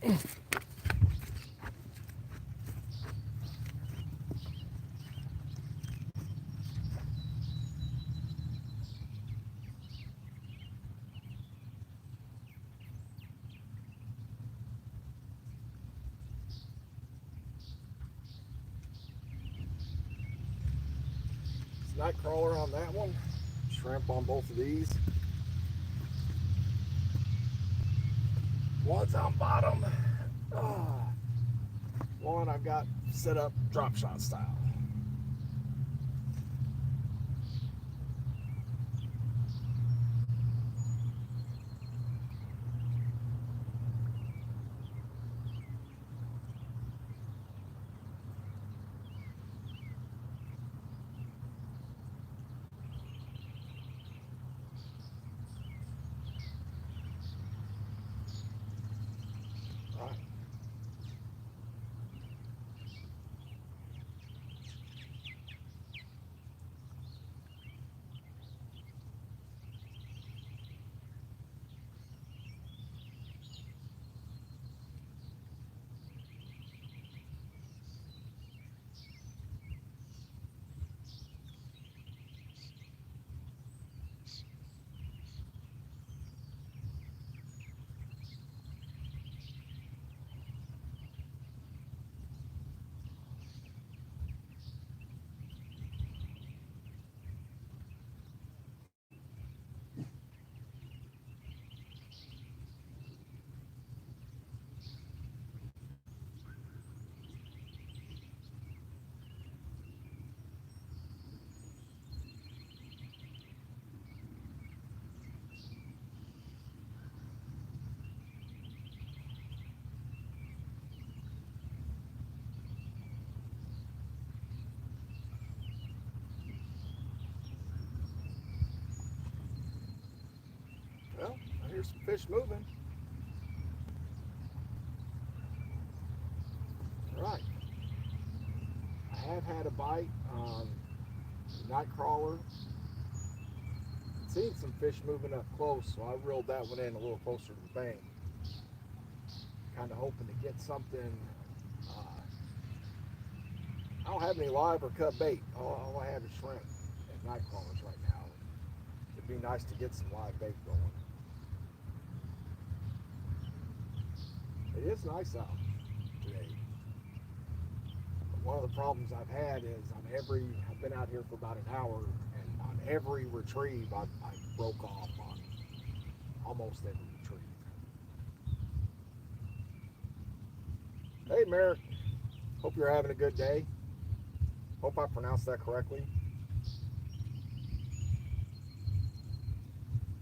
Night crawler on that one, shrimp on both of these. One's on bottom. Oh, one I've got set up drop shot style. Right. Well, I hear some fish moving. Right. I have had a bite on night crawler. Seen some fish moving up close, so I reeled that one in a little closer to the bank. Kind of hoping to get something. I don't have any live or cut bait. All I have is shrimp and night crawlers right now. It'd be nice to get some live bait going. It is nice out today. But one of the problems I've had is I've been out here for about an hour, and on every retrieve I broke off on almost every retrieve. Hey Merrick, hope you're having a good day. Hope I pronounced that correctly.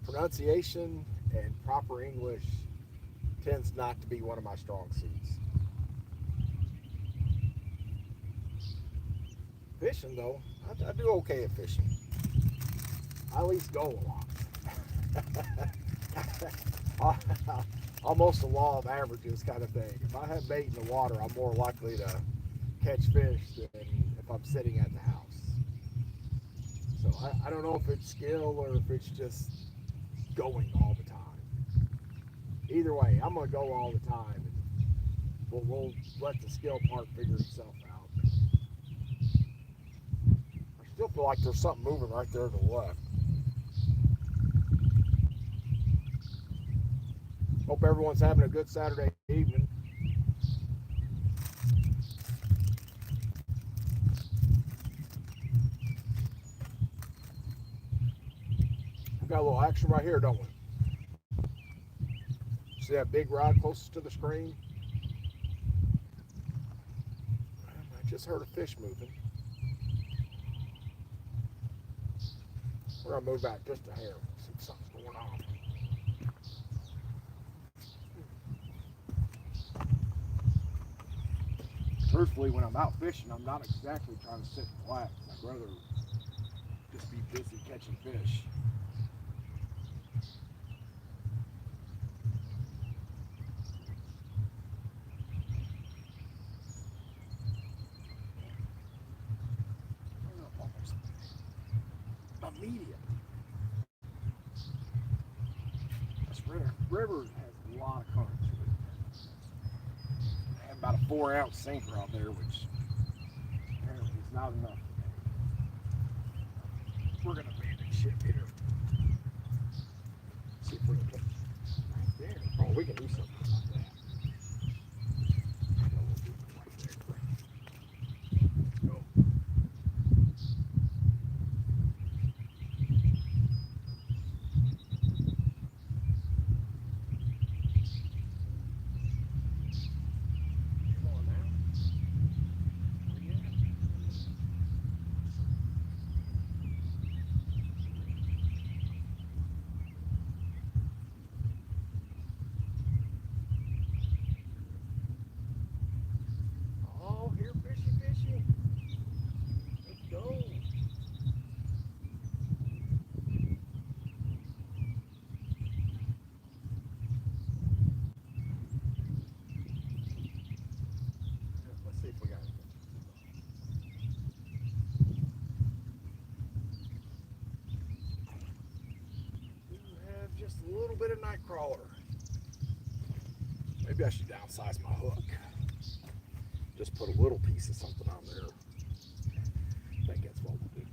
Pronunciation and proper English tends not to be one of my strong suits. Fishing though, I do okay at fishing. I at least go a lot. Almost a law of averages kind of thing. If I have bait in the water, I'm more likely to catch fish than if I'm sitting at the house. So I don't know if it's skill or if it's just going all the time. Either way, I'm going to go all the time, and we'll let the skill part figure itself out. I still feel like there's something moving right there to the left. Hope everyone's having a good Saturday evening. We got a little action right here, don't we? See that big rod closest to the screen? I just heard a fish moving. We're gonna move back just a hair. See if something's going on. Truthfully, when I'm out fishing, I'm not exactly trying to sit and relax. I'd rather just be busy catching fish. Almost immediate. This river has a lot of current to it. 4-ounce sinker out there, which apparently is not enough. We're gonna abandon ship here. See if we can put right there. Oh, we can do something about that. Go. Come on now. Where you at? Oh, here, fishy, fishy. Let's go. Let's see if we got it. We have just a little bit of night crawler. Maybe I should downsize my hook. Just put a little piece of something on there. I think that's what we'll do.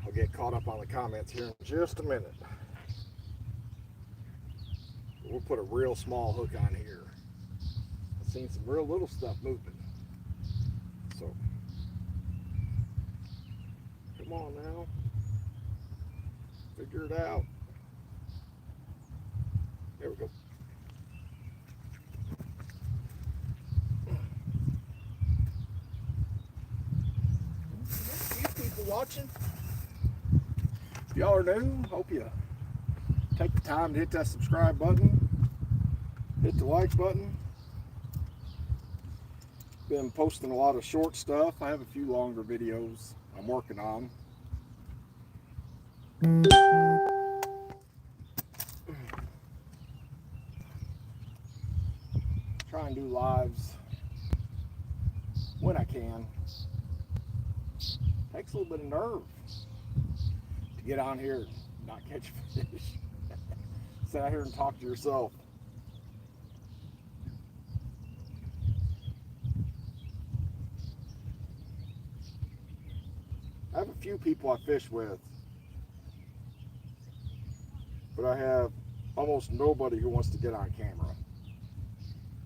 I'll get caught up on the comments here in just a minute. We'll put a real small hook on here. I've seen some real little stuff moving. So, come on now. Figure it out. There we go. You people watching, if y'all are new, hope you take the time to hit that subscribe button, hit the like button. Been posting a lot of short stuff. I have a few longer videos I'm working on. Try and do lives when I can. Takes a little bit of nerve to get on here and not catch fish. Sit out here and talk to yourself. I have a few people I fish with, but I have almost nobody who wants to get on camera.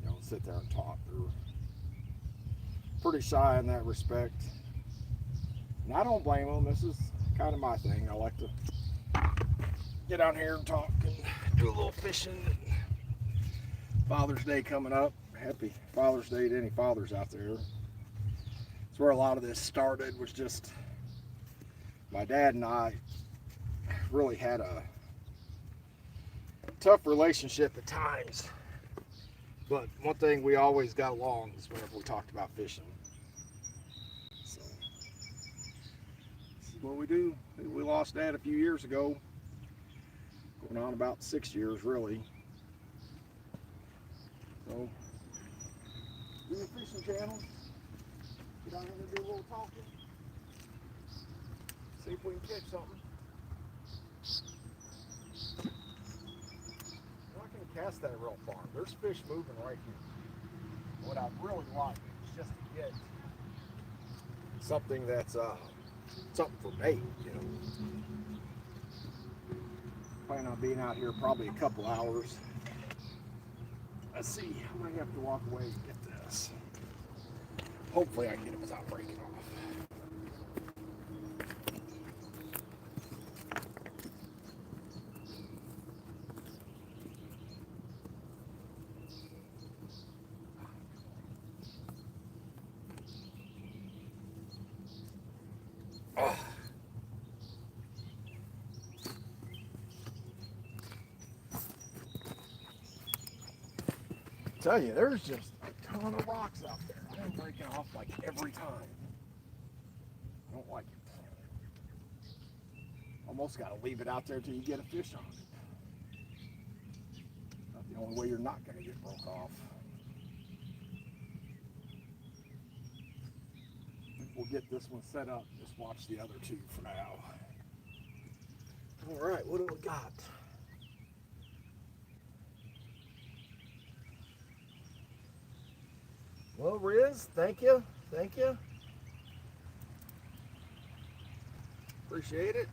You know, sit there and talk. They're pretty shy in that respect. And I don't blame them. This is kind of my thing. I like to get on here and talk and do a little fishing. Father's Day coming up. Happy Father's Day to any fathers out there. It's where a lot of this started, was just my dad and I really had a tough relationship at times. But one thing we always got along is whenever we talked about fishing. So this is what we do. We lost Dad a few years ago. Going on about 6 years, really. So, do the fishing channel. Get on here and do a little talking. See if we can catch something. I can cast that real far. There's fish moving right here. What I'd really like is just to get something that's something for bait, you know. Plan on being out here probably a couple hours. Let's see, I might have to walk away and get this. Hopefully I can get it without breaking off. Tell you, there's just a ton of rocks out there. I'm breaking off like every time. I don't like it. Almost got to leave it out there till you get a fish on it. Not the only way you're not going to get broke off. We'll get this one set up. Just watch the other two for now. All right, what do we got? Well, Riz, thank you. Thank you. Appreciate it.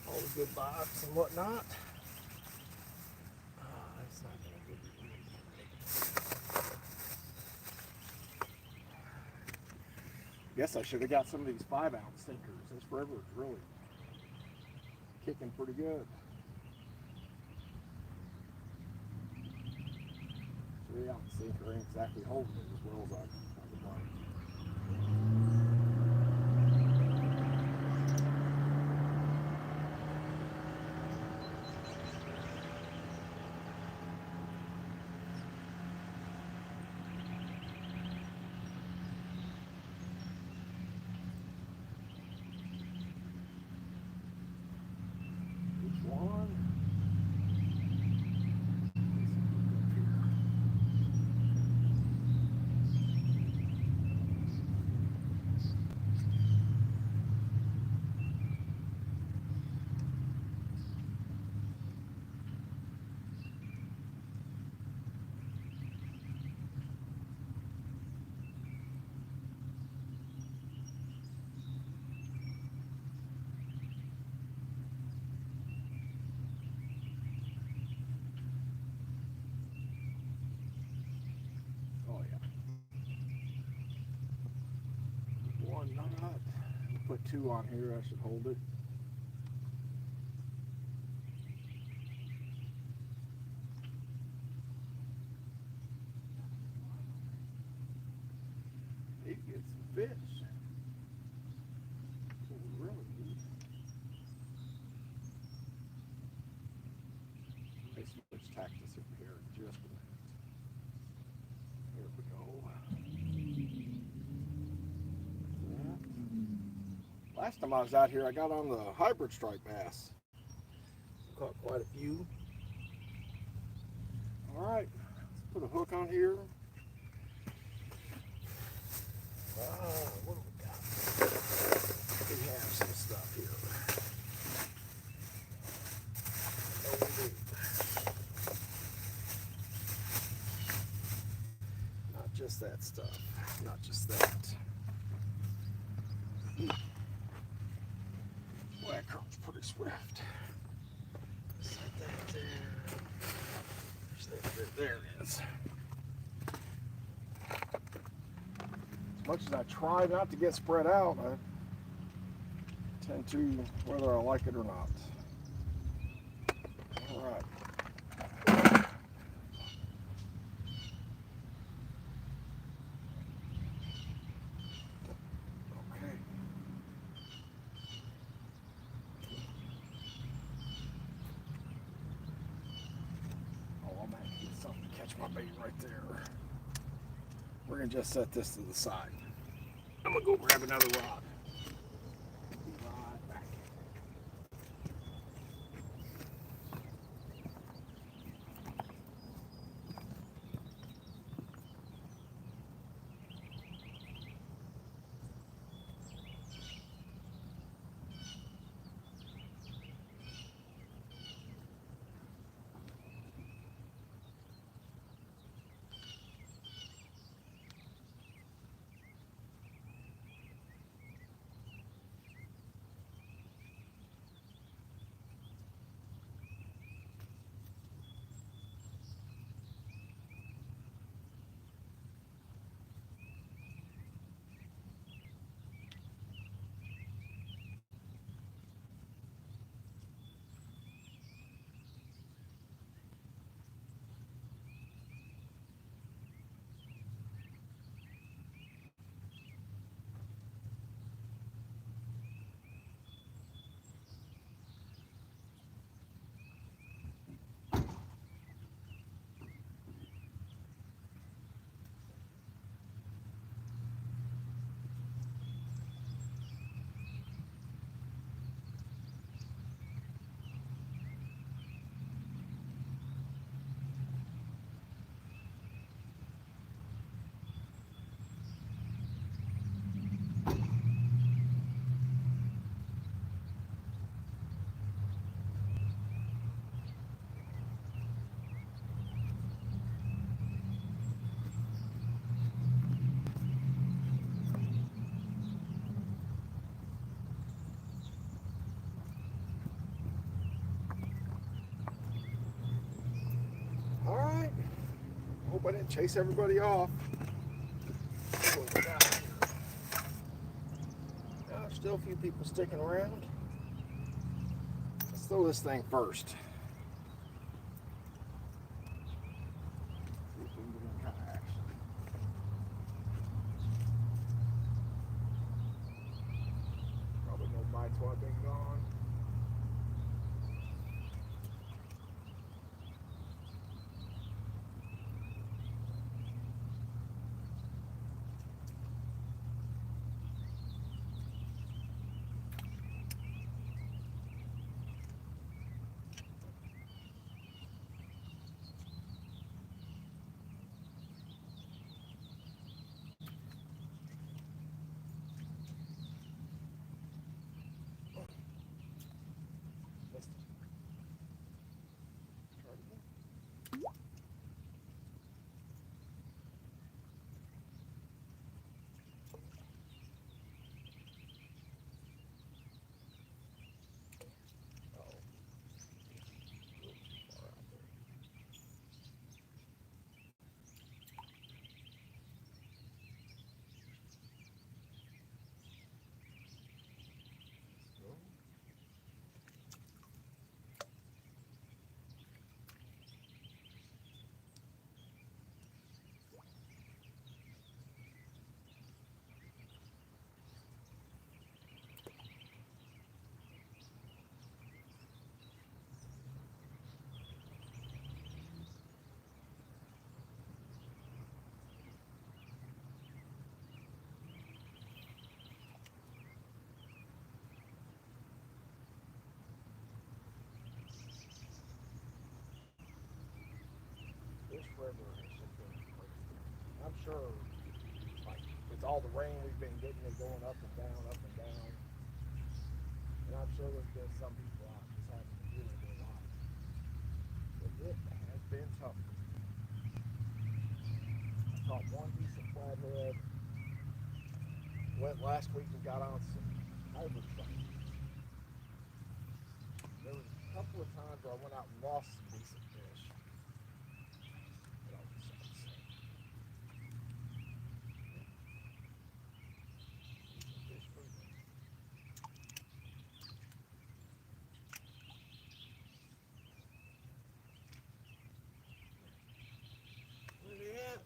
All the good vibes and whatnot. That's not gonna give you anything. Guess I should have got some of these 5-ounce sinkers. This river is really kicking pretty good. 3-ounce sinker ain't exactly holding it as well as I would like. Oh yeah. One knot. Put 2 on here. I should hold it. Need to get some fish. That's what we really need. Let's switch tactics over here in just a minute. Here we go. Last time I was out here, I got on the hybrid striped bass. Caught quite a few. All right, let's put a hook on here. What do we got? We have some stuff here. Oh, we do. Not just that stuff. Not just that. Boy, that current's pretty swift. Set that there. There it is. As much as I try not to get spread out, I tend to, whether I like it or not. All right. Okay. Oh, I might get something to catch my bait right there. We're gonna just set this to the side. I'm gonna go grab another rod. Right back. Hope I didn't chase everybody off. What we got here? Still a few people sticking around. Let's throw this thing first. See if we can get any kind of action. Probably no bites while I've been gone. This river has something crazy. I'm sure, like, it's all the rain we've been getting and going up and down, up and down. And I'm sure there's been some people out just having a really good life. But it has been tough. I caught one decent flathead. Went last week and got on some hybrid fish. There was a couple of times where I went out and lost some decent fish. But all sucks. Fish for me. Where they at?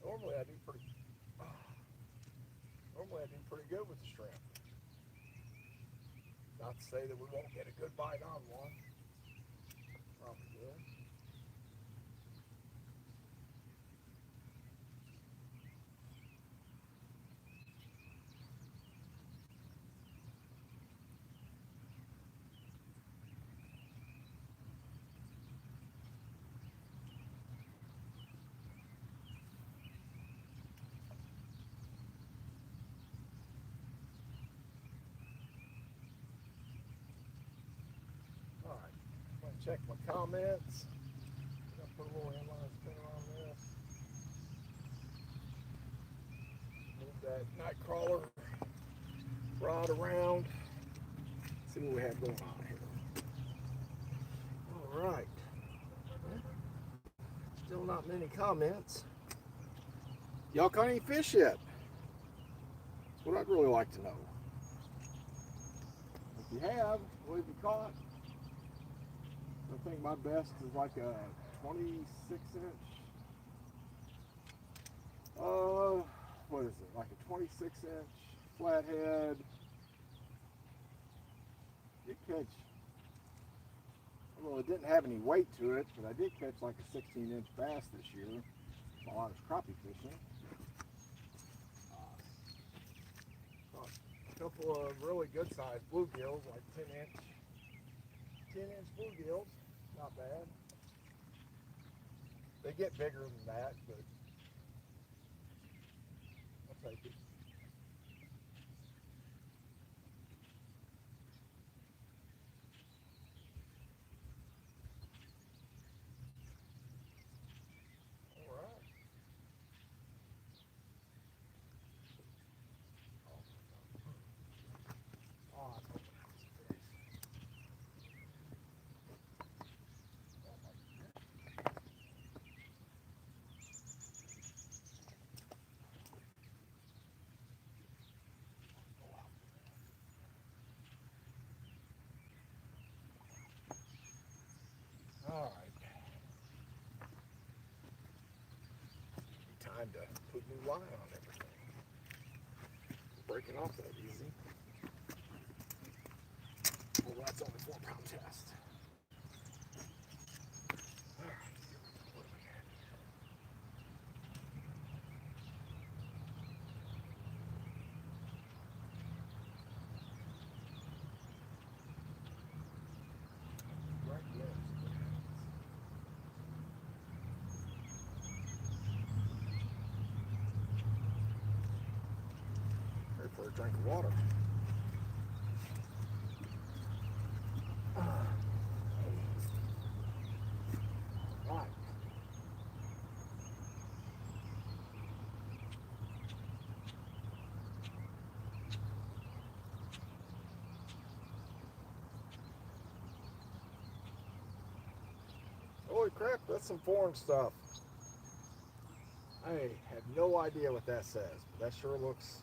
Normally I do pretty good with the shrimp. Not to say that we won't get a good bite on one. Probably will. Alright, I'm going to check my comments. I'm going to put a little inline spinner on this. Move that night crawler rod around. See what we have going on here. Alright. Still not many comments. Y'all caught any fish yet? That's what I'd really like to know. If you have, what have you caught? I think my best is like a 26-inch. What is it? Like a 26-inch flathead. Did catch. Well, it didn't have any weight to it, but I did catch like a 16-inch bass this year while I was crappie fishing. A couple of really good-sized bluegills, like 10-inch bluegills. Not bad. They get bigger than that, but I'll take it. new line on everything. Breaking off that easy. Well, that's only 4-pound test. All right, what do we got here? Right there. Ready for a drink of water. Right. Holy crap, that's some foreign stuff. I have no idea what that says, but that sure looks.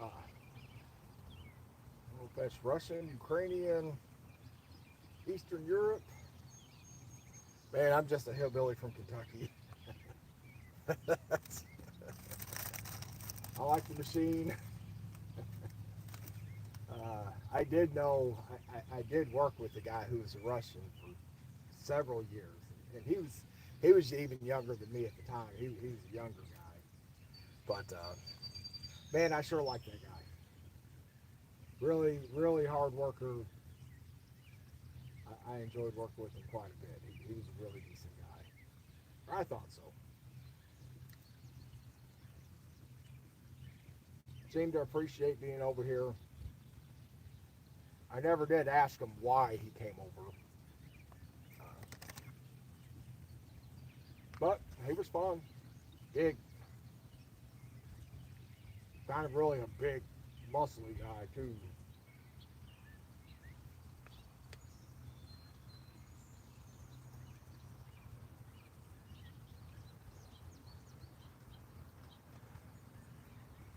I don't know if that's Russian, Ukrainian, Eastern Europe. Man, I'm just a hillbilly from Kentucky. I like the machine. I did know, I did work with a guy who was a Russian for several years, and he was even younger than me at the time. He was a younger guy, but man, I sure like that guy. Really, really hard worker. I enjoyed working with him quite a bit. He was a really decent guy. I thought so. Seemed to appreciate being over here. I never did ask him why he came over, but he was fun. Big, kind of really a big, muscly guy too.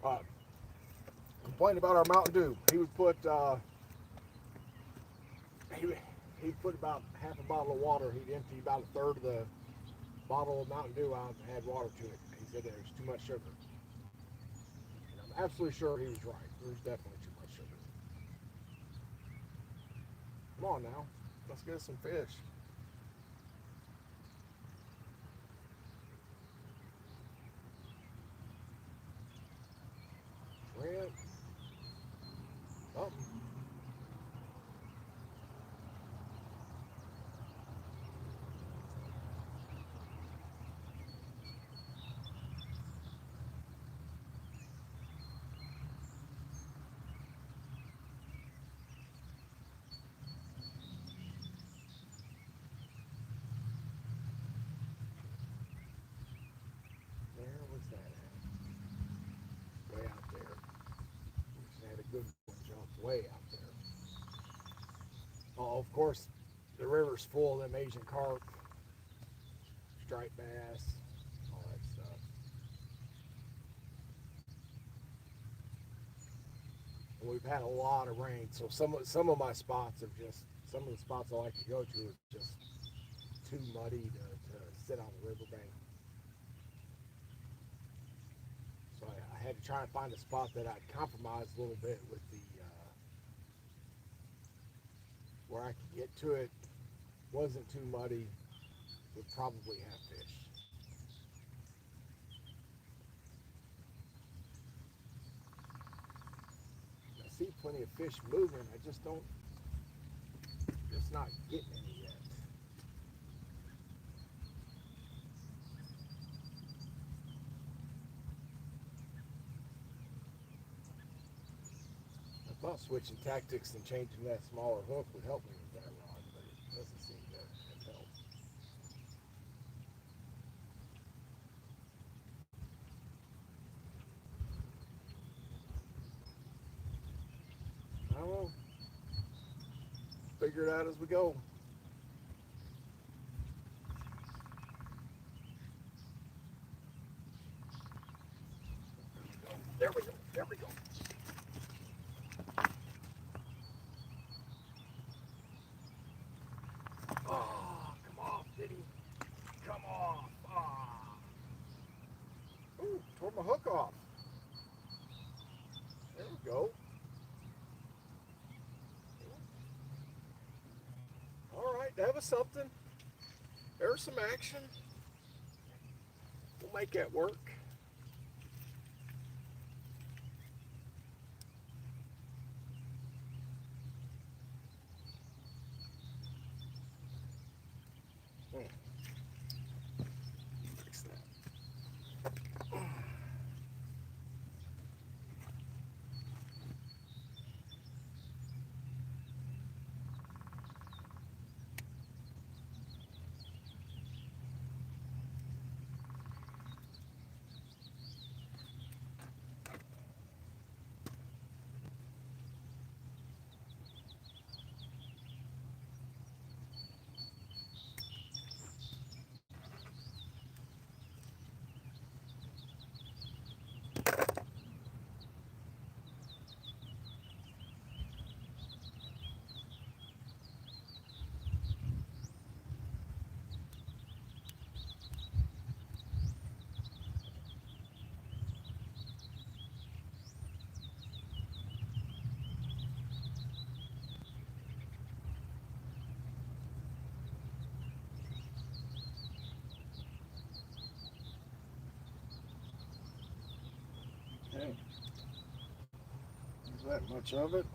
Uh, Complained about our Mountain Dew. He would put he he'd put about half a bottle of water. He'd empty about a third of the bottle of Mountain Dew out and add water to it. He said there's too much sugar. And I'm absolutely sure he was right. There's definitely too much sugar. Come on now, let's get some fish. Shrimp, something. Where was that at? Way out there. We just had a good one jump way out there. Oh, of course, the river's full of them Asian carp, striped bass, all that stuff. And we've had a lot of rain, so some of my spots are just some of the spots I like to go to are just too muddy to sit on the riverbank. So I had to try and find a spot that I'd compromise a little bit with the where I could get to it, wasn't too muddy, would probably have fish. I see plenty of fish moving. I just don't, just not getting any yet. I thought switching tactics and changing that smaller hook would help me with that rod, but it doesn't seem to have helped. I don't know. Figure it out as we go. There we go. There we go. Oh, come off, Diddy. Come off. Ah. us something. There's some action. We'll make that work. Fix that. Okay. There's that much of it.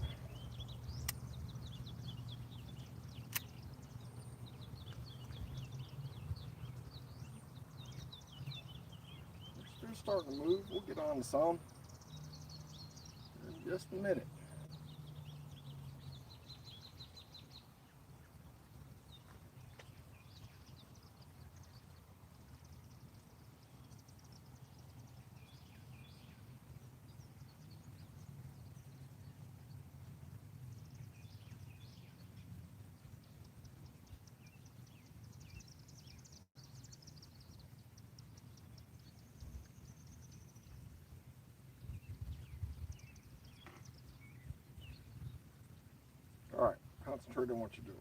We're still starting to move. We'll get on to some in just a minute. All right, concentrate on what you're doing.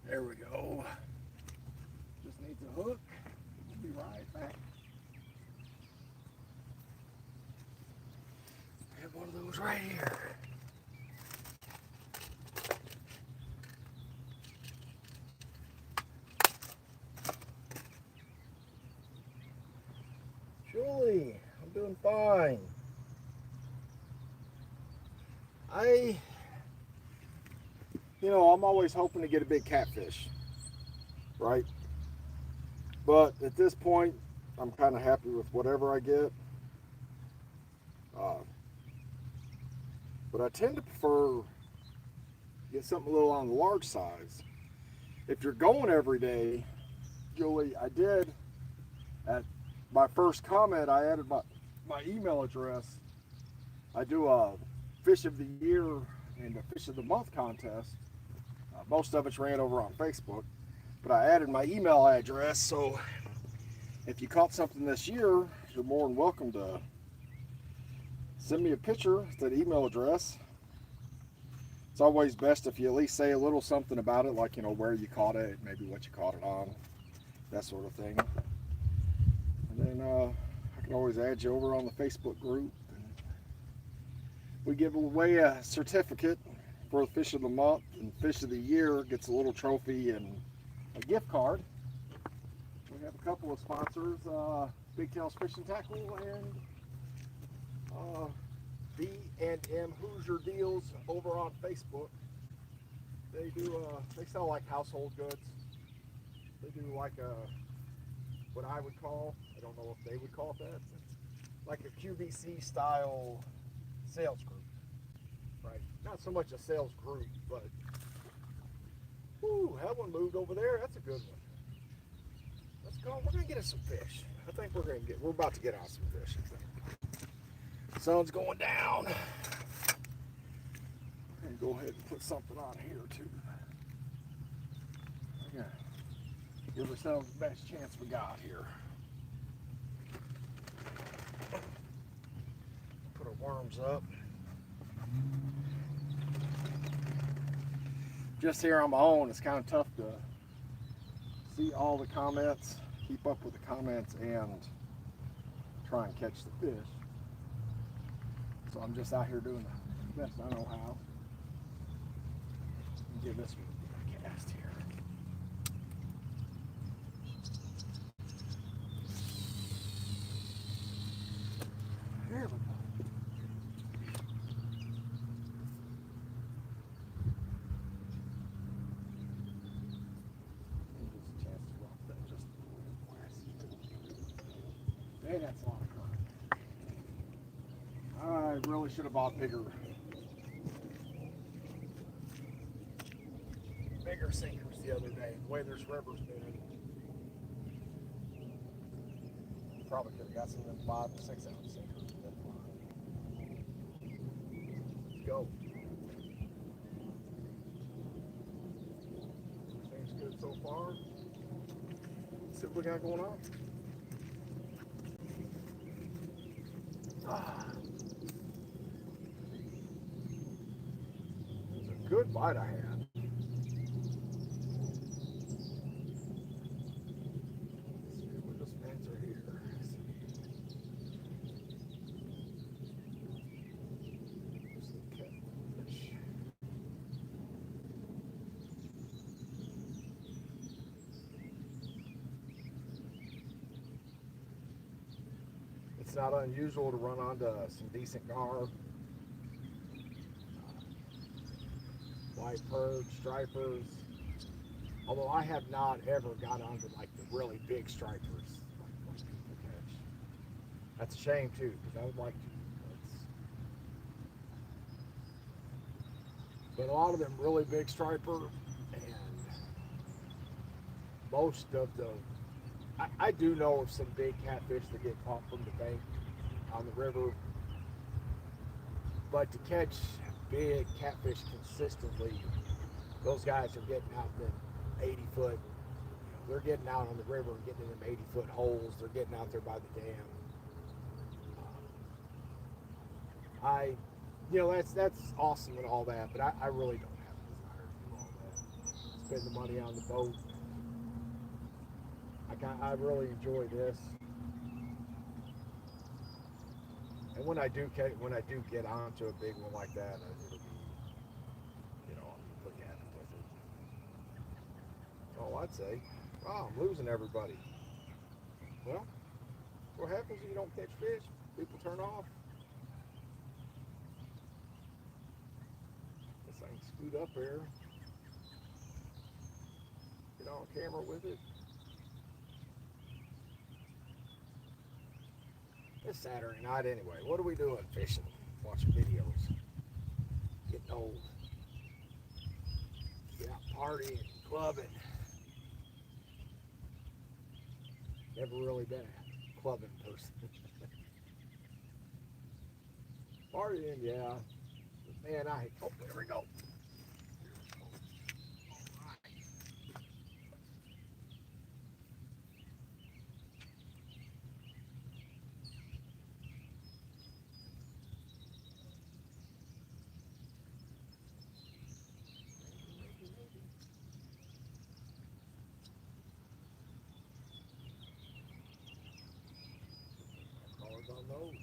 There we go. Just needs a hook. We'll be right back. I have one of those right here. Julie, I'm doing fine. I'm always hoping to get a big catfish, right? But at this point, I'm kind of happy with whatever I get. But I tend to prefer get something a little on the large size. If you're going every day, Julie, I did at my first comment, I added my email address. I do a fish of the year and a fish of the month contest. Most of it's ran over on Facebook, but I added my email address, so if you caught something this year, you're more than welcome to send me a picture to the email address. It's always best if you at least say a little something about it, like, where you caught it, maybe what you caught it on, that sort of thing. And then I can always add you over on the Facebook group. And we give away a certificate for the fish of the month, and fish of the year gets a little trophy and a gift card. We have a couple of sponsors, Big Tails Fishing Tackle and B&M Hoosier Deals over on Facebook. They do. They sell like household goods. They do like what I would call. I don't know if they would call it that. Like a QVC style sales group, right? Not so much a sales group, but whoo, that one moved over there. That's a good one. Let's go. We're gonna get us some fish. I think we're about to get out some fish. I think. Sun's going down. And go ahead and put something on here too. Yeah. Give ourselves the best chance we got here. Put our worms up. Just here on my own, it's kind of tough to see all the comments, keep up with the comments, and try and catch the fish. So I'm just out here doing the best I know how. Give this one a cast here. There we go. Just a chance to rock that just a little west. Hey, that's a lot of current. I really should have bought bigger sinkers the other day. The way this river's been, probably could have got some of them 5 or 6 ounce sinkers. Let's go. Seems good so far. Let's see what we got going on. It was a good bite I had. It's not unusual to run onto some decent gar, white perch, stripers. Although I have not ever got onto like the really big stripers like most people catch. That's a shame too, because I would like to. But a lot of them really big striper, and most of the I do know of some big catfish that get caught from the bank on the river, but to catch big catfish consistently, those guys are getting out in 80 foot. They're getting out on the river and getting in them 80-foot holes. They're getting out there by the dam. That's awesome and all that, but I really don't have a desire to do all that. Spend the money on the boat. I really enjoy this, and when I do get onto a big one like that, it'll be, I'll look at it with it. Oh, I'd say, wow, I'm losing everybody. Well, what happens if you don't catch fish? People turn off. Guess I can scoot up there, get on camera with it. It's Saturday night anyway. What are we doing? Fishing, watching videos, getting old. Get out partying, clubbing. Never really been a clubbing person. Partying, yeah. But man, oh, there we go. Colors on those.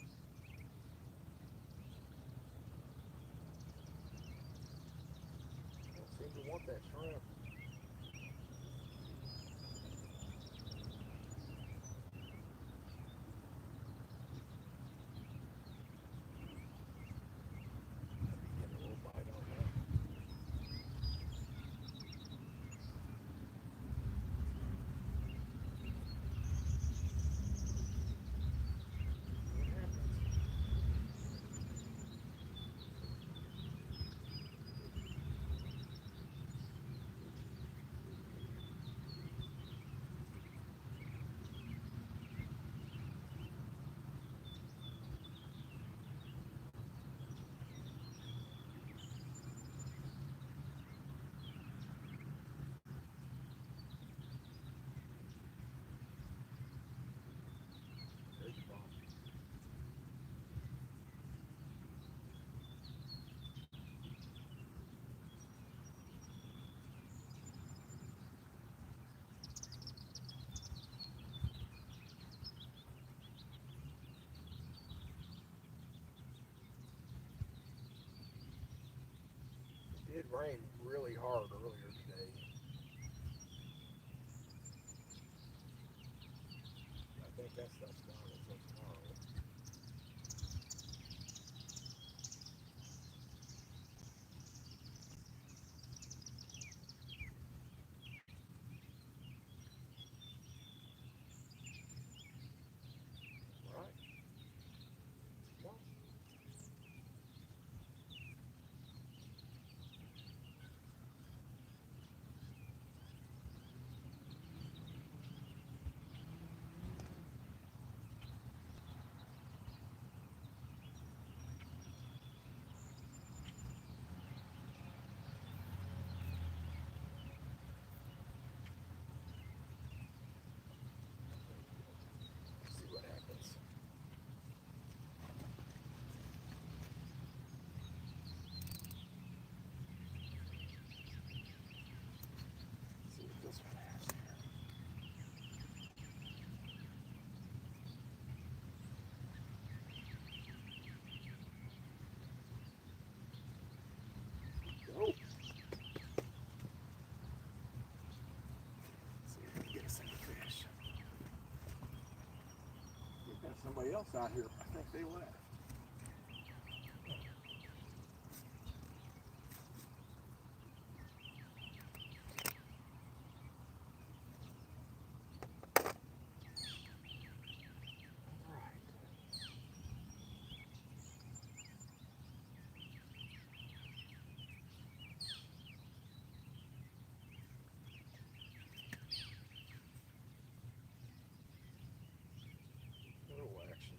Don't seem to want that shrimp. Get a little bite on that. rained really hard earlier today. I think that stuff's gone until tomorrow. All right. Well, see what happens. See what this one has here. Go. See if we can get us any fish. We've got somebody else out here. I think they left. All right. Little action.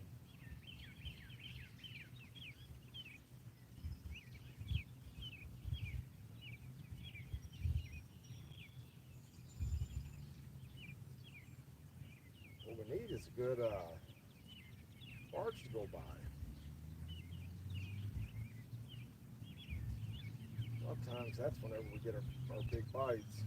What we need is a good barge to go by. A lot of times that's whenever we get our big bites.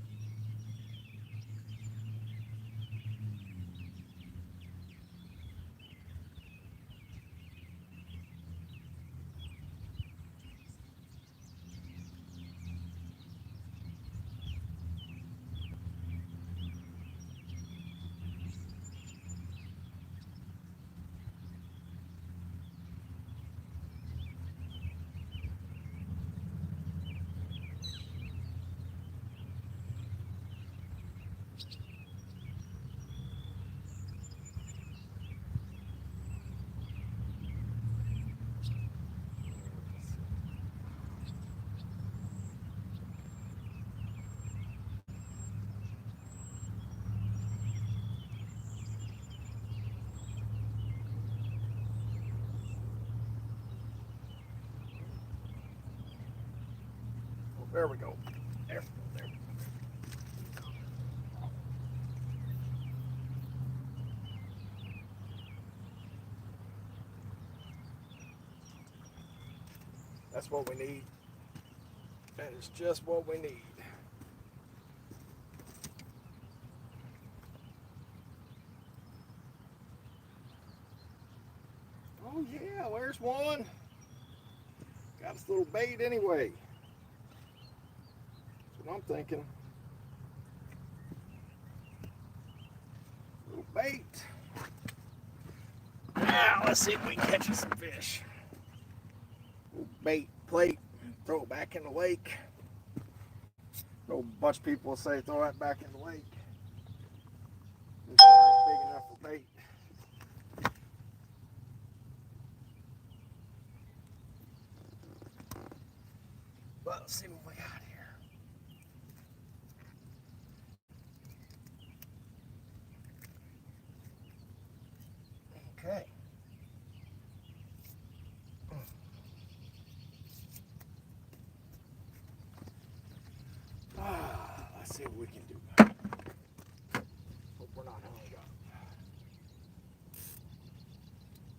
Oh, there we go. There we go. There we go. That's what we need. That is just what we need. Oh yeah, there's one. Got this little bait anyway. That's what I'm thinking. Little bait. Now let's see if we can catch us some fish. Little bait plate. Throw it back in the lake. A bunch of people will say throw it back in the lake. This ain't big enough for bait. But let's see what we got here. Okay. Let's see what we can do. Hope we're not hung up.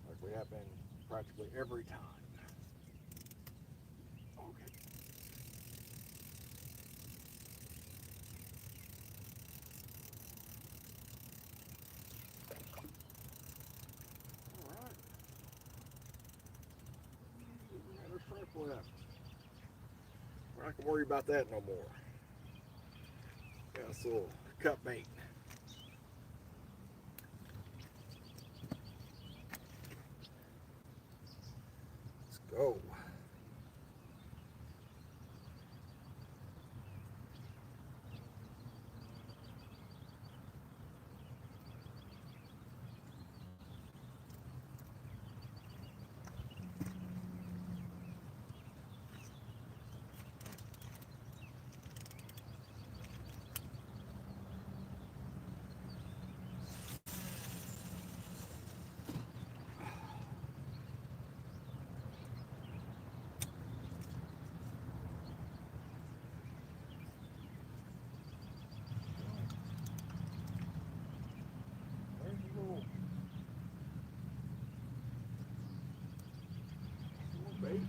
Like we have been practically every time. Okay. All right. Another shrimp left. I can worry about that no more. Got this little cut bait. Let's go. Bait.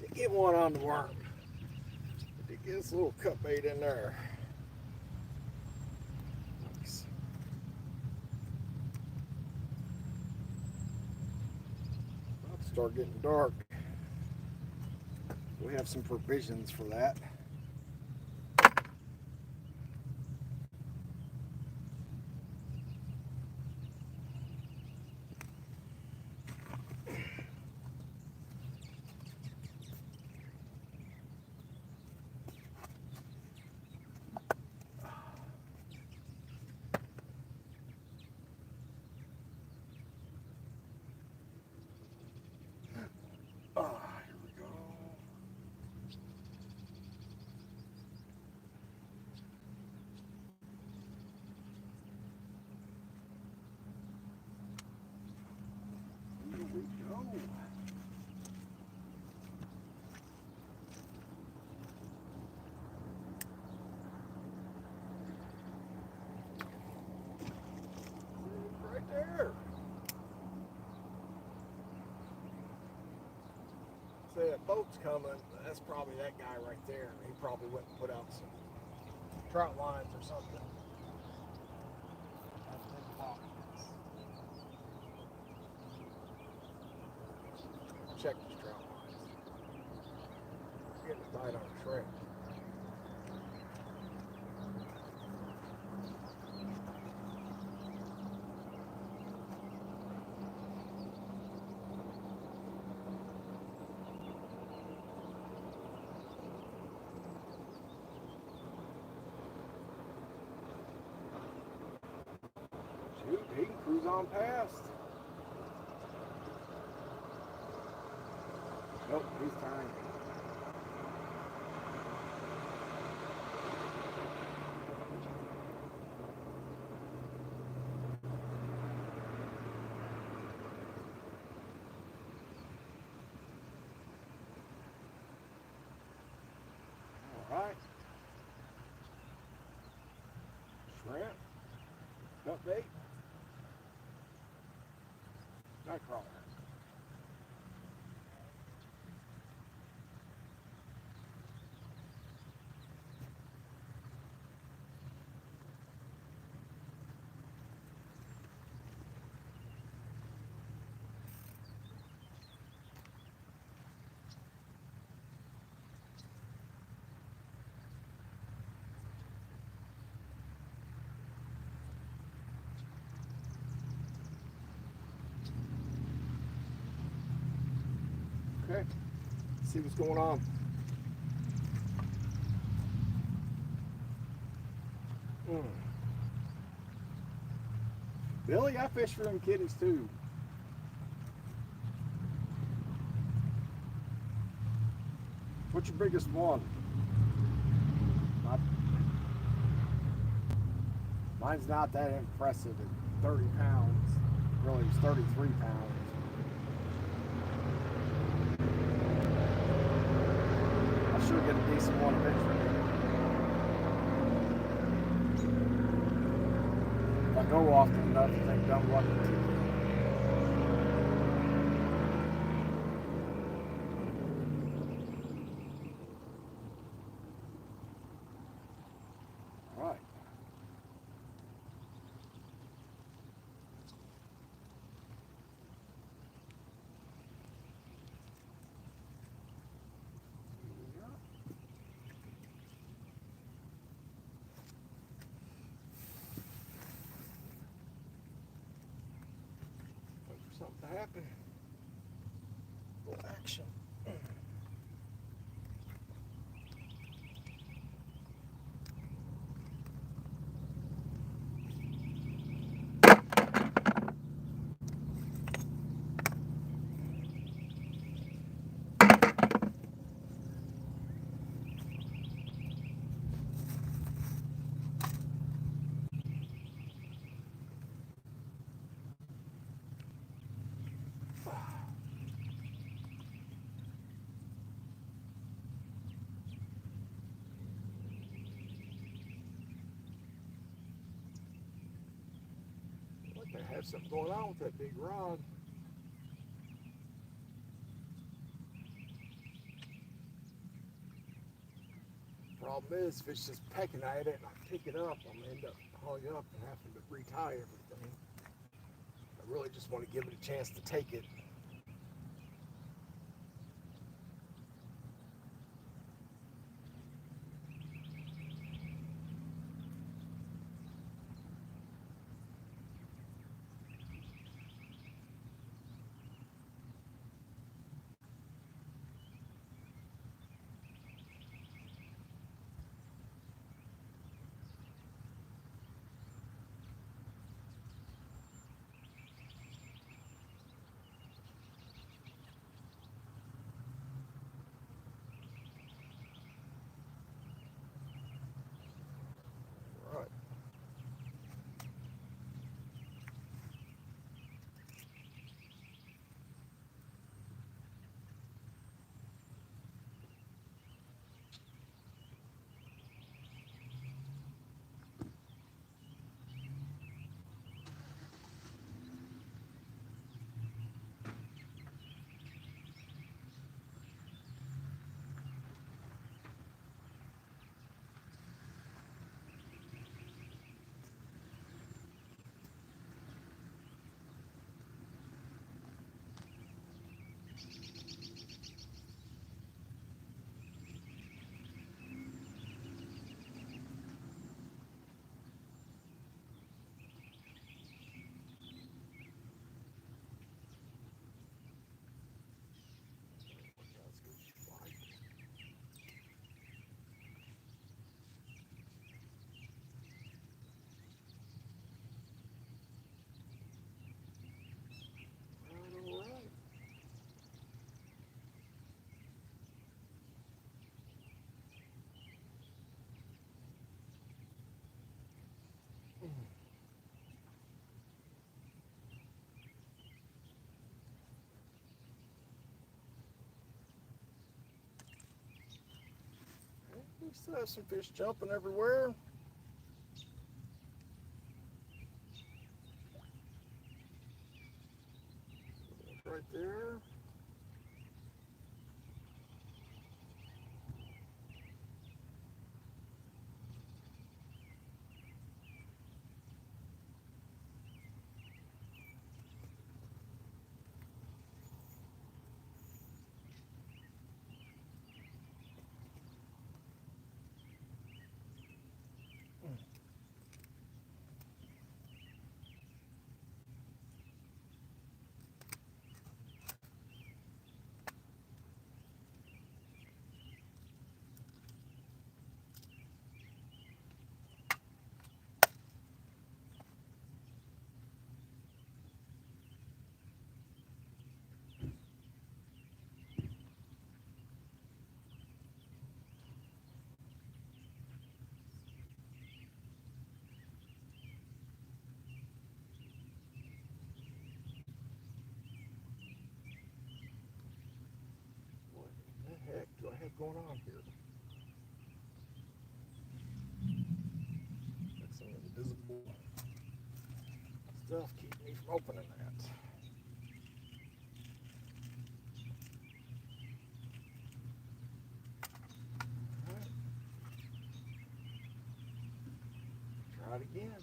Did get one on the worm. Did get this little cut bait in there. Nice. About to start getting dark. We have some provisions for that. Here we go. Here we go. Right there. Say a boat's coming. That's probably that guy right there. He probably went and put out some trout lines or something. That's a big box. Check these trout lines. Getting a bite on a shrimp. Shoot, he can cruise on past. Nope, he's turning. All right. Shrimp. Nut bait. Nightcrawler. Okay, let's see what's going on. Billy, I fish for them kitties too. What's your biggest one? Mine's not that impressive at 30 pounds. Really, it's 33 pounds. I sure get a decent one eventually. If I go often enough, I think I'm lucky too. All right. happened. A little action. Like they have something going on with that big rod. Problem is, if it's just pecking at it and I pick it up, I'm gonna end up hung up and having to retie everything. I really just want to give it a chance to take it. Right. That's good fight. All right. We still have some fish jumping everywhere. Right there. What the heck do I have going on here? Got some invisible stuff keeping me from opening that. All right. Try it again.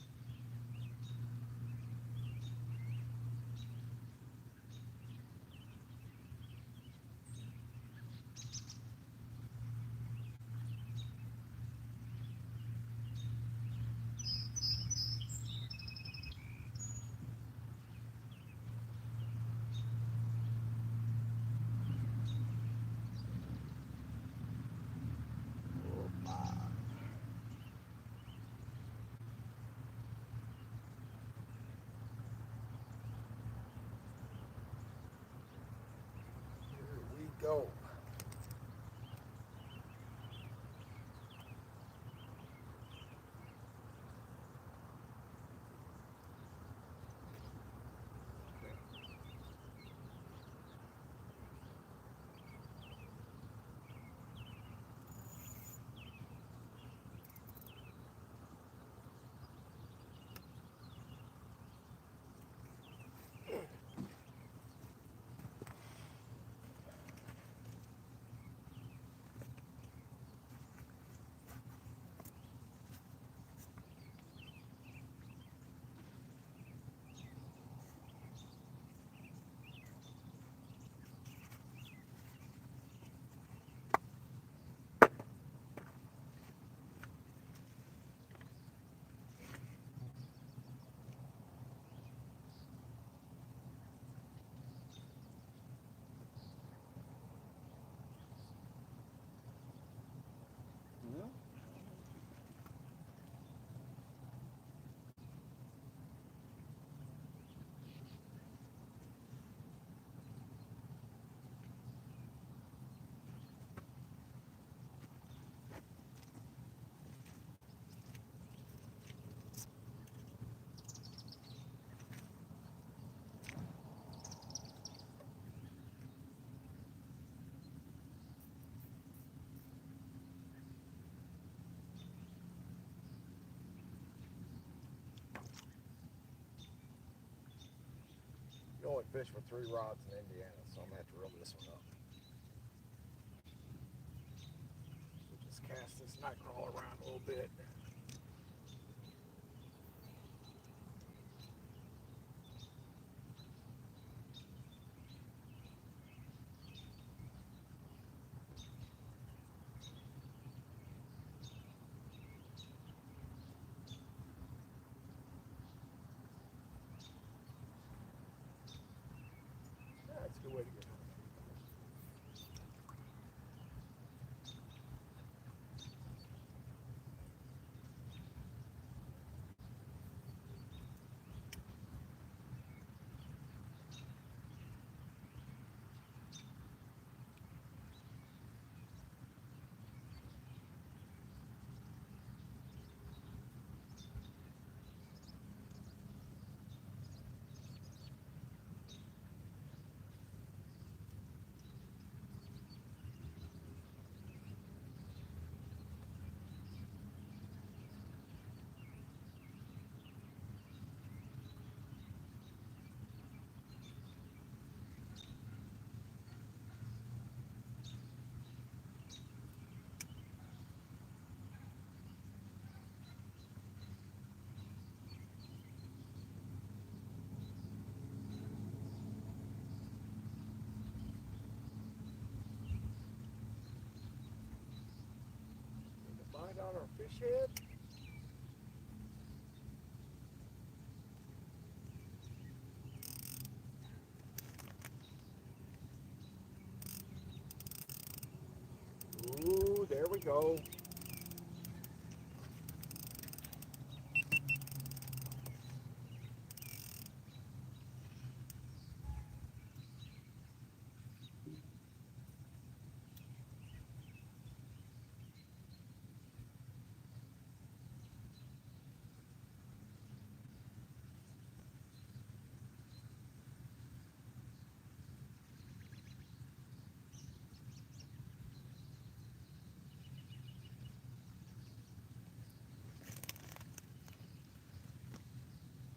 go. You only fish with 3 rods in Indiana, so I'm gonna have to reel this one up. We'll just cast this night crawler around a little bit. Yeah, that's a good way to get home. Need to find out our fish head. Ooh, there we go.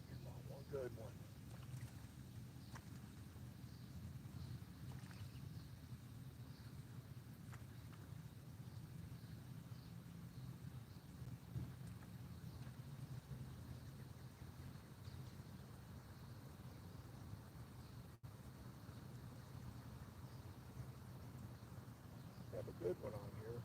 Come on, one good one. Have a good one on here.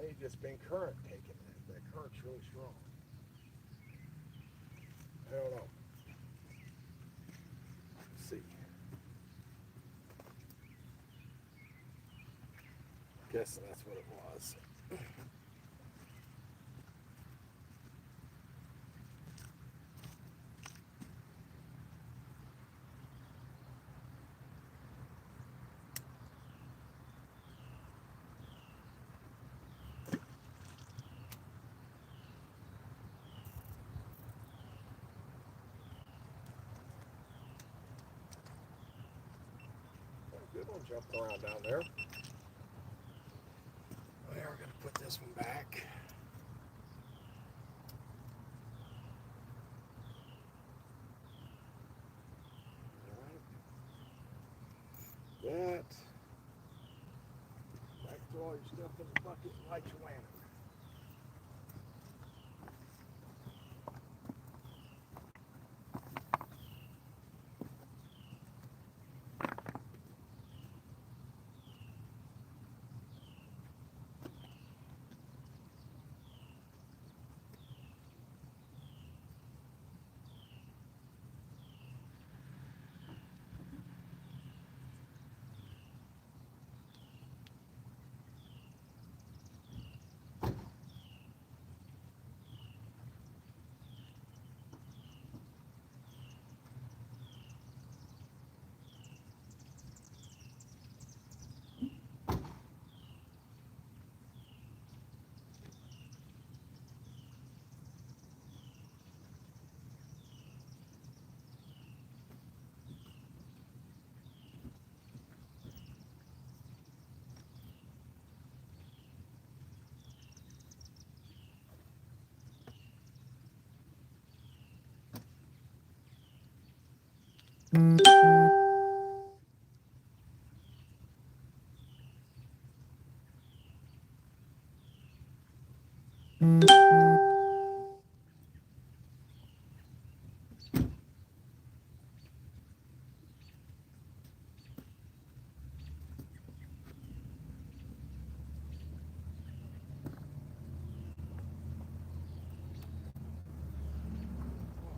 may have just been current taking it. That current's really strong. I don't know. Let's see. Guessing that's what it was. Good one jumping around down there. We are going to put this one back. All right. That. Back to all your stuff in the bucket and light your lantern.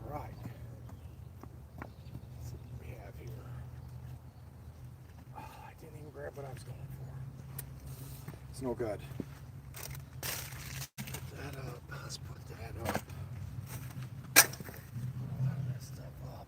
All right. Let's see what we have here. Oh, I didn't even grab what I was going for. It's no good. Put that up. Let's put that up. All that stuff up.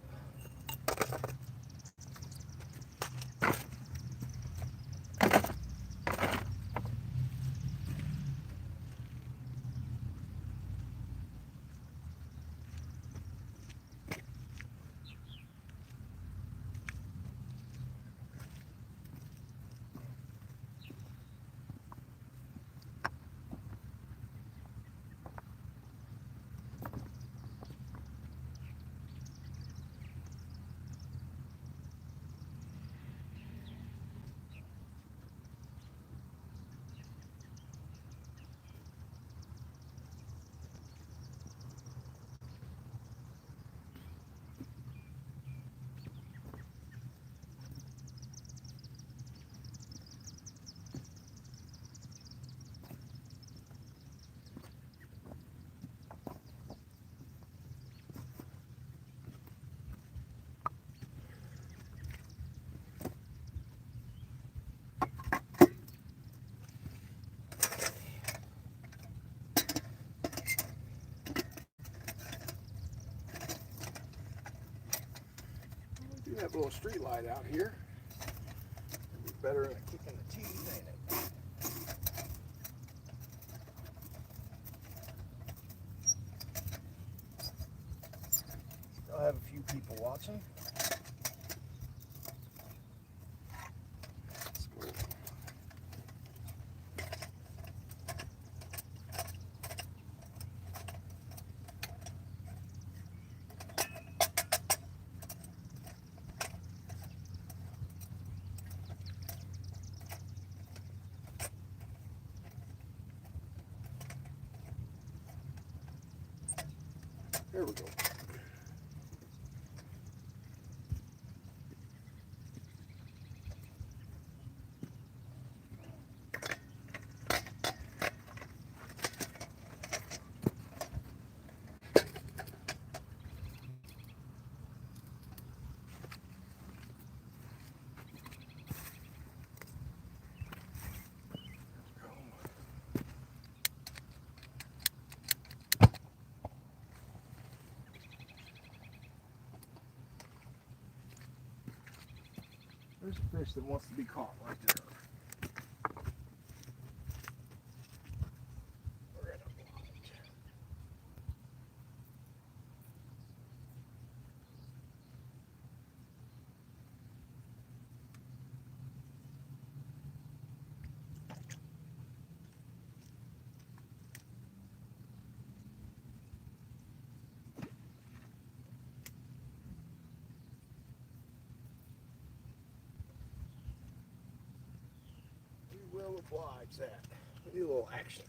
We do have a little street light out here. It'd be better than a kick in the teeth, ain't it? Still have a few people watching. There we go. There's a fish that wants to be caught right there. We're in a blind. We will oblige that. We need a little action.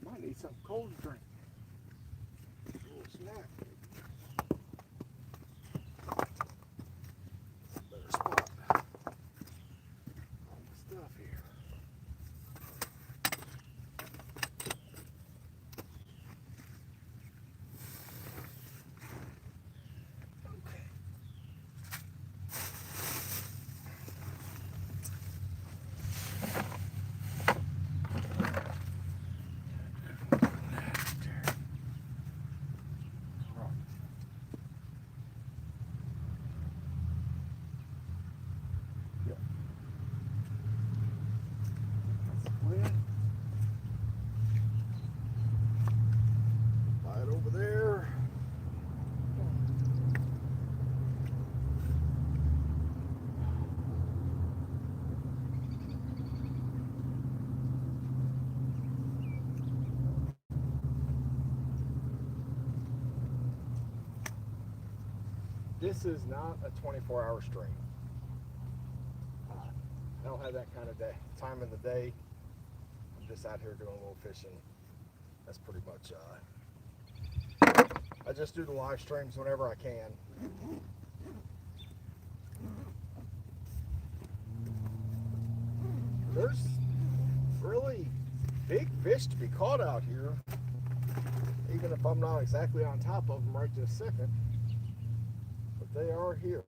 Might need something cold to drink. A little snack. Better spot. All the stuff here. Okay. Right over there. This is not a 24-hour stream. I don't have that kind of time in the day. I'm just out here doing a little fishing. That's pretty much, I just do the live streams whenever I can. There's really big fish to be caught out here, even if I'm not exactly on top of them right this second. But they are here.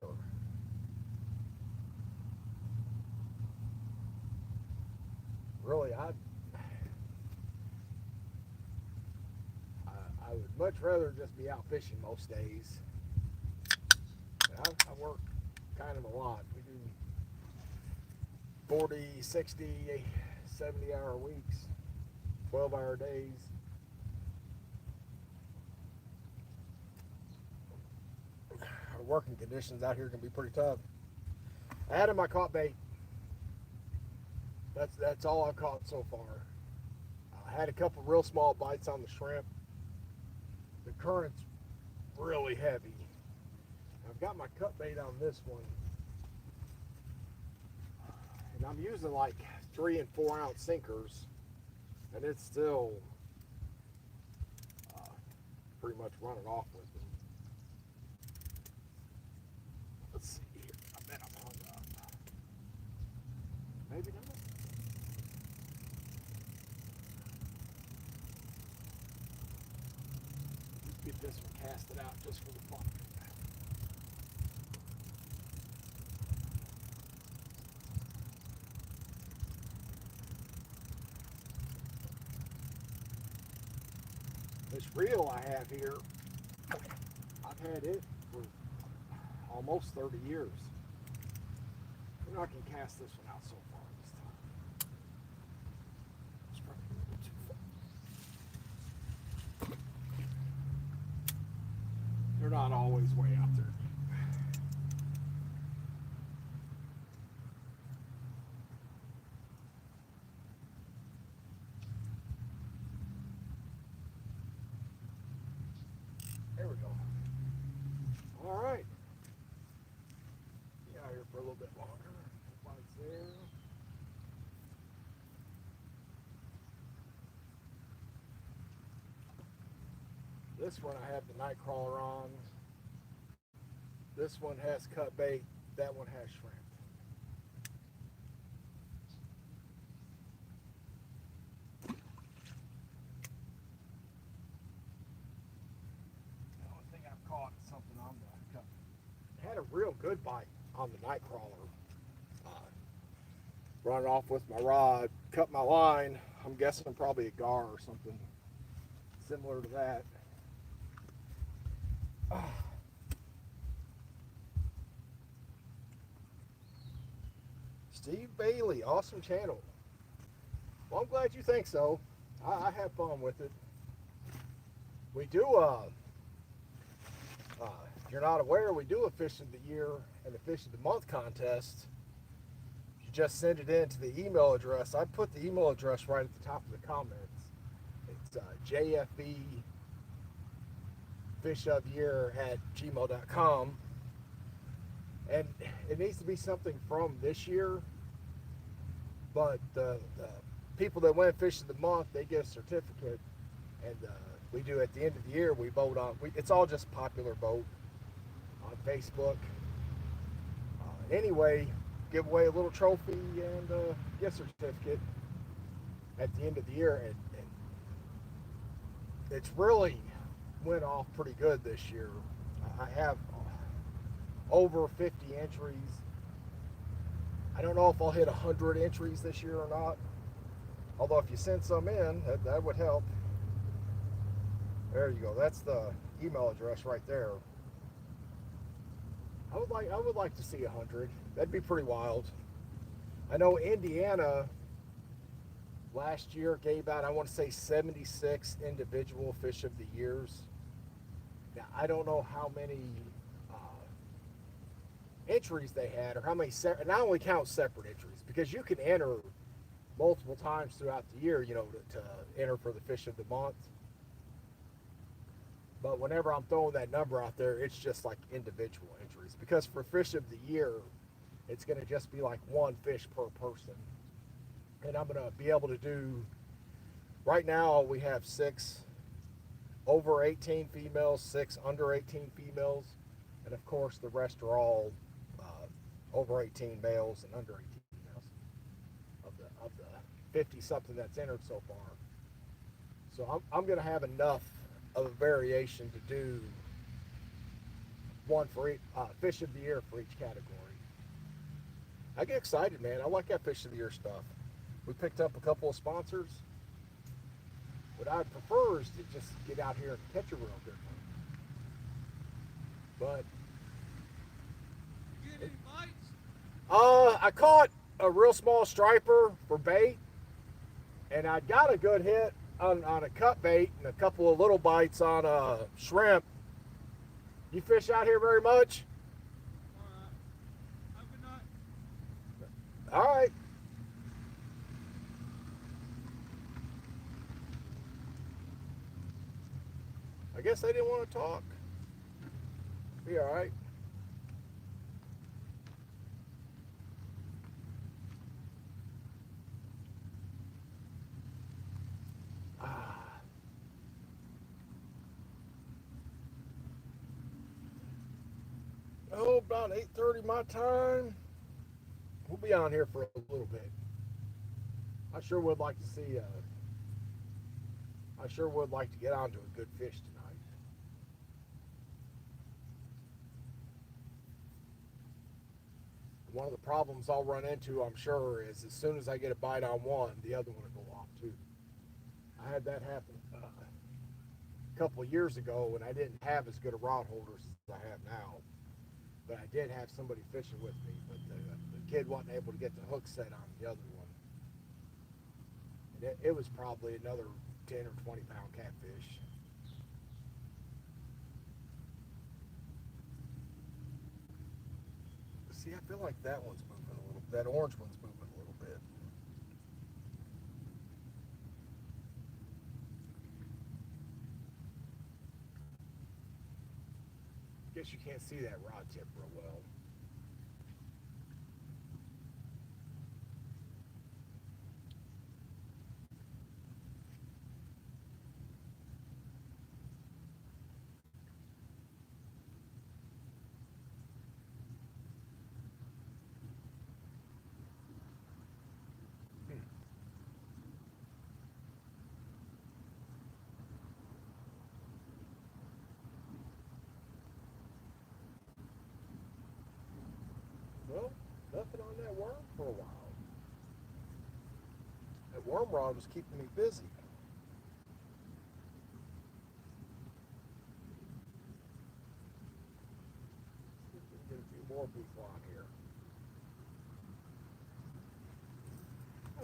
Really, I would much rather just be out fishing most days. I work kind of a lot. We do 40, 60, 70 hour weeks, 12-hour days. Our working conditions out here can be pretty tough. Adam, I caught bait. That's all I've caught so far. I had a couple real small bites on the shrimp. The current's really heavy. I've got my cut bait on this one, and I'm using like 3 and 4 ounce sinkers, and it's still pretty much running off with them. Let's see here. I bet I'm hung up. Maybe not. Let's get this one casted out just for the fun. This reel I have here, I've had it for almost 30 years. And I can cast this one out so far this time. It's probably a little too far. They're not always way out there. There we go. All right. Be out here for a little bit longer. Bites there. This one I have the night crawler on. This one has cut bait. That one has shrimp. The only thing I've caught is something on the cut. Had a real good bite on the night crawler. Running off with my rod, cut my line. I'm guessing probably a gar or something similar to that. Steve Bailey, awesome channel. Well, I'm glad you think so. I have fun with it. We do, if you're not aware, we do a Fish of the Year and a Fish of the Month contest. You just send it in to the email address. I put the email address right at the top of the comments. It's JFB fishofyear@gmail.com. And it needs to be something from this year, but the people that win Fish of the Month, they get a certificate, and we do at the end of the year, we vote on, it's all just popular vote on Facebook. Anyway, give away a little trophy and gift certificate at the end of the year, and it's really went off pretty good this year. I have over 50 entries. I don't know if I'll hit 100 entries this year or not. Although if you send some in, that would help. There you go. That's the email address right there. I would like to see 100. That'd be pretty wild. I know Indiana last year gave out, I want to say 76 individual Fish of the Years. Now, I don't know how many entries they had, or how many, and I only count separate entries, because you can enter multiple times throughout the year, you know, to enter for the Fish of the Month. But whenever I'm throwing that number out there, it's just like individual entries, because for Fish of the Year, it's going to just be like one fish per person. And I'm going to be able to do, right now we have 6 over 18 females, 6 under 18 females, and of course the rest are all over 18 males and under 18 females of the 50 something that's entered so far. So I'm going to have enough of a variation to do one for each Fish of the Year for each category. I get excited, man. I like that Fish of the Year stuff. We picked up a couple of sponsors. What I'd prefer is to just get out here and catch a real good one. But You get any bites? I caught a real small striper for bait, and I got a good hit on a cut bait and a couple of little bites on a shrimp. You fish out here very much? Have a good night. All right. I guess they didn't want to talk. Be all right. Oh, about 8:30 my time. We'll be on here for a little bit. I sure would like to see. I sure would like to get onto a good fish tonight. One of the problems I'll run into, I'm sure, is as soon as I get a bite on one, the other one will go off too. I had that happen a couple of years ago when I didn't have as good a rod holders as I have now. But I did have somebody fishing with me, but the kid wasn't able to get the hook set on the other one. And it was probably another 10 or 20 pound catfish. See, I feel like that one's moving a little, that orange one's moving a little bit. Guess you can't see that rod tip real well. Well, nothing on that worm for a while. That worm rod was keeping me busy.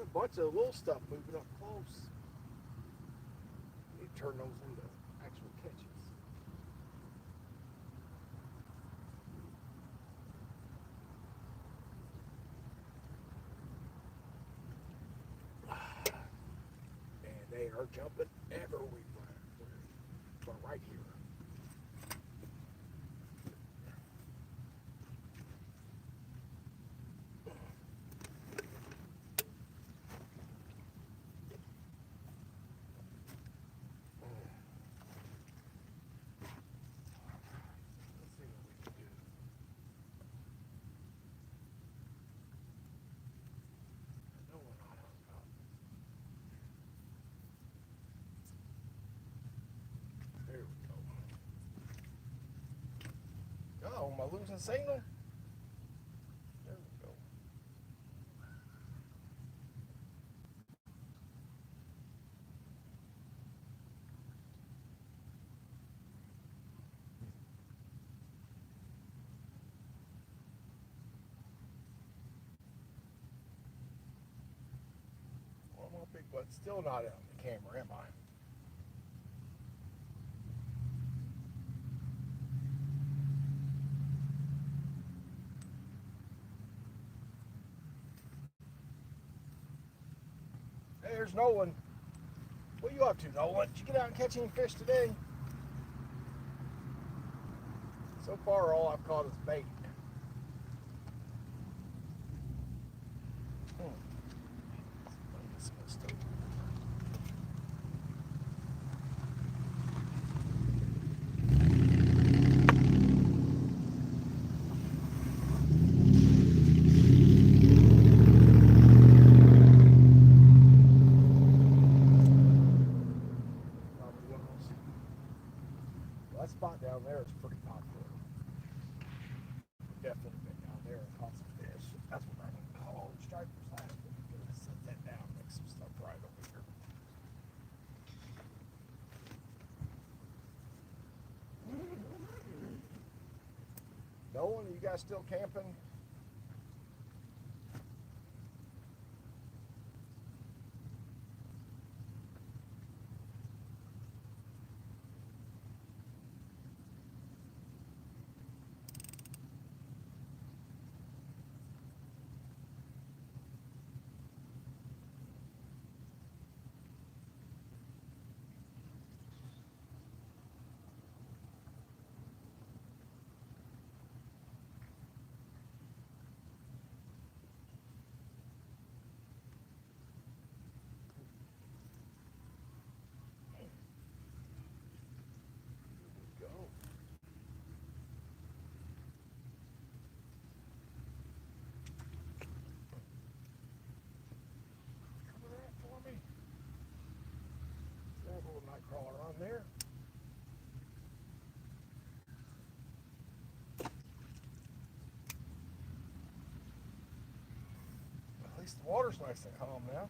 A bunch of little stuff moving up close. You turn those into actual catches. And they are jumping everywhere. But right here. Let's see what we can do. No, we're not hung up. There we go. Oh, am I losing signal? There we go. Well, I'm big, but still not on the camera, am I? Hey, there's Nolan. What are you up to, Nolan? Did you get out and catch any fish today? So far, all I've caught is bait. That spot down there is pretty popular. Definitely been down there and caught some fish. That's what I can call stripers. I have to set that down, make some stuff right over here. Nolan, you guys still camping? Go. Cover that for me. There's a little night crawler on there. At least the water's nice and calm now.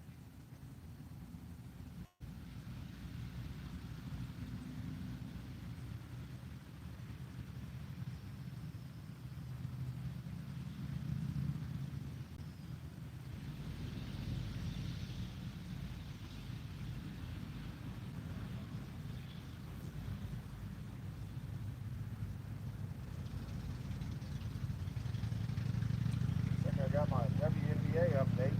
I got my WNBA update.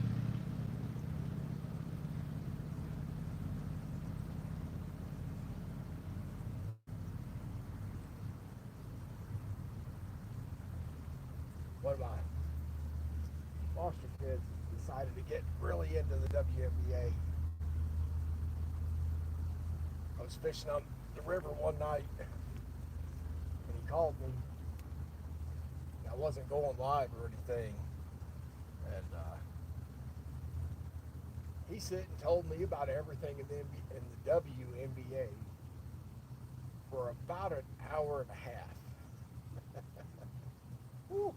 One of my foster kids decided to get really into the WNBA. I was fishing on the river one night and he called me. I wasn't going live or anything. And he sit and told me about everything in the WNBA for about an hour and a half. Woo!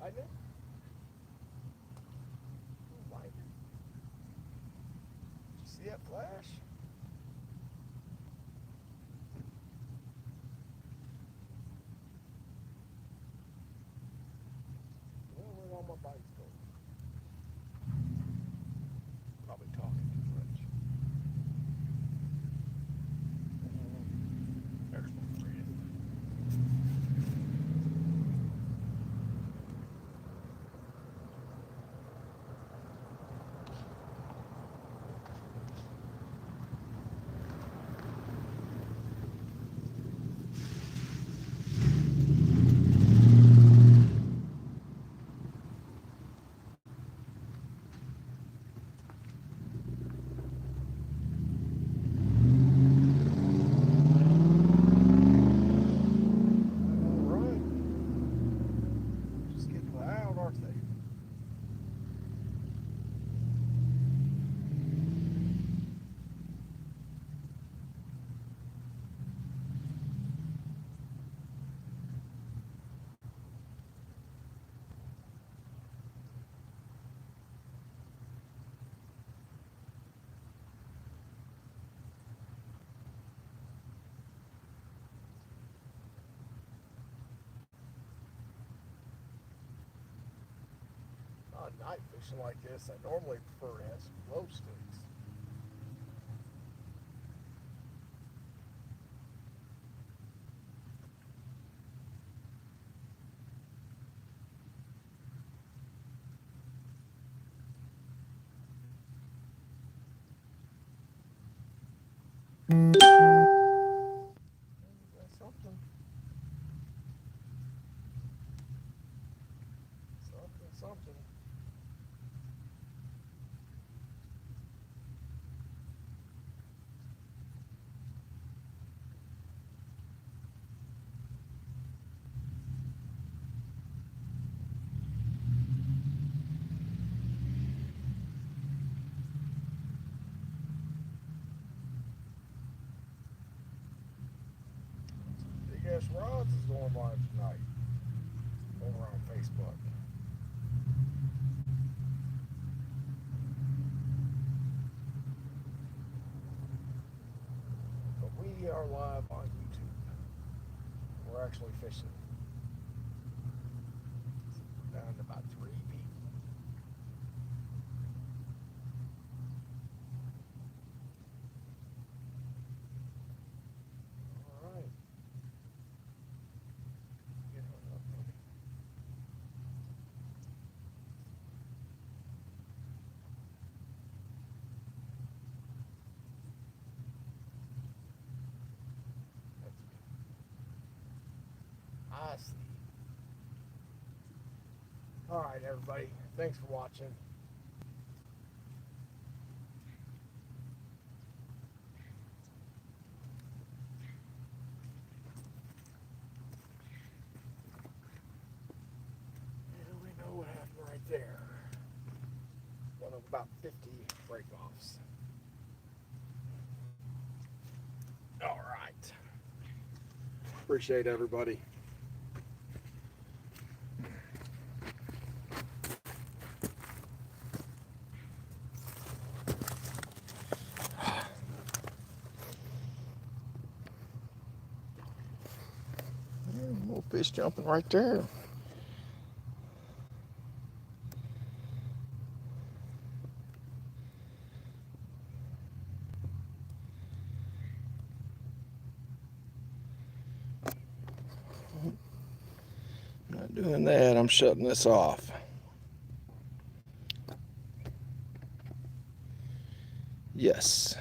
Lightning? Ooh, lightning. Did you see that flash? Where'd all my bites go? night fishing like this, I normally prefer to have some glow sticks. That's something. Something. Big Ass Rods is going live tonight over on Facebook. But we are live on YouTube. We're actually fishing. We're down to about 3 people. All right. Get hung up, buddy. I see. All right, everybody. Thanks for watching. And we know what happened right there. One of about 50 break-offs. All right. Appreciate everybody. Little fish jumping right there. Not doing that. I'm shutting this off. Yes.